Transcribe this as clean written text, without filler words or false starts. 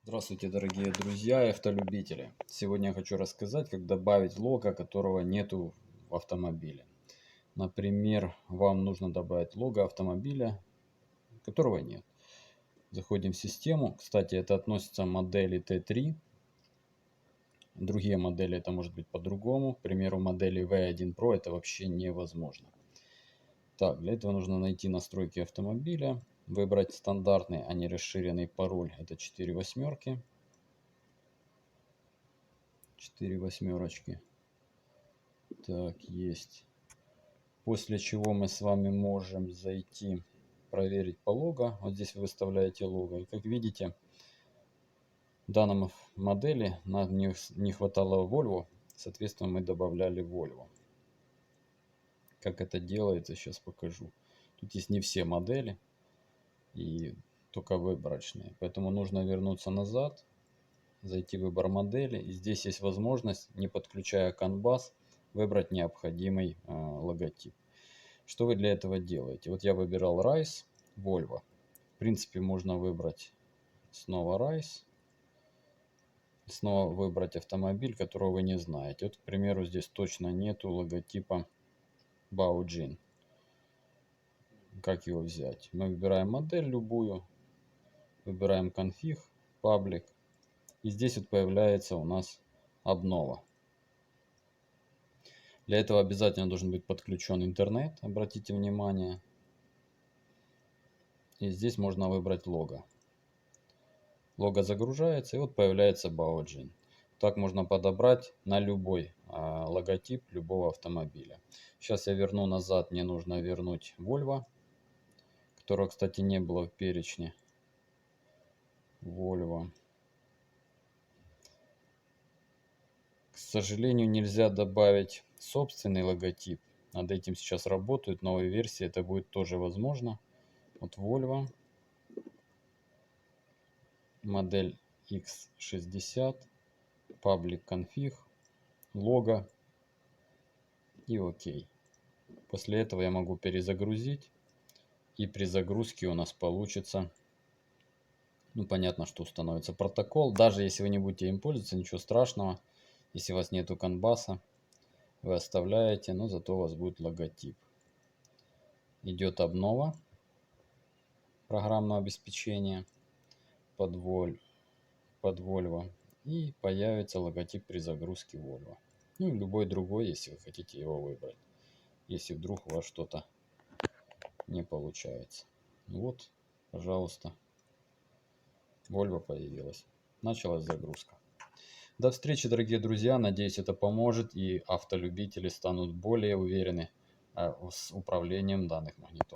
Здравствуйте, дорогие друзья и автолюбители! Сегодня я хочу рассказать, как добавить лого, которого нету в автомобиле. Например, вам нужно добавить лого автомобиля, которого нет. Заходим в систему. Кстати, это относится к модели T3. Другие модели это может быть по-другому. К примеру, модели V1 Pro это вообще невозможно. Так, для этого нужно найти настройки автомобиля, выбрать стандартный, а не расширенный пароль. Это 4 восьмерки. 4 восьмерочки. Так, есть. После чего мы с вами можем зайти, проверить по лого. Вот здесь вы выставляете лого. И как видите, данному модели нам не хватало Volvo. Соответственно, мы добавляли Volvo. Как это делается, сейчас покажу. Тут есть не все модели. И только выборочные. Поэтому нужно вернуться назад. Зайти в выбор модели. И здесь есть возможность, не подключая CAN bus, выбрать необходимый логотип. Что вы для этого делаете? Вот я выбирал Rise, Volvo. В принципе, можно выбрать снова Rise. Снова выбрать автомобиль, которого вы не знаете. Вот, к примеру, здесь точно нету логотипа Baojin. Как его взять? Мы выбираем модель любую. Выбираем конфиг, паблик. И здесь вот появляется у нас обнова. Для этого обязательно должен быть подключен интернет, обратите внимание. И здесь можно выбрать лого. Лого загружается, и вот появляется Baojin. Так можно подобрать на любой логотип любого автомобиля. Сейчас я верну назад, мне нужно вернуть Volvo, которого, кстати, не было в перечне. Volvo. К сожалению, нельзя добавить собственный логотип. Над этим сейчас работают. В новой версии это будет тоже возможно. Вот Volvo. Модель X60. Public config. Лого. И ОК. После этого я могу перезагрузить. И при загрузке у нас получится, ну, понятно, что установится протокол. Даже если вы не будете им пользоваться, ничего страшного. Если у вас нету CAN bus, вы оставляете, но зато у вас будет логотип. Идет обнова программного обеспечения под Volvo. И появится логотип при загрузке Volvo. Ну и любой другой, если вы хотите его выбрать. Если вдруг у вас что-то не получается. Вот, пожалуйста. Volvo появилась. Началась загрузка. До встречи, дорогие друзья. Надеюсь, это поможет и автолюбители станут более уверены с управлением данных магнитол.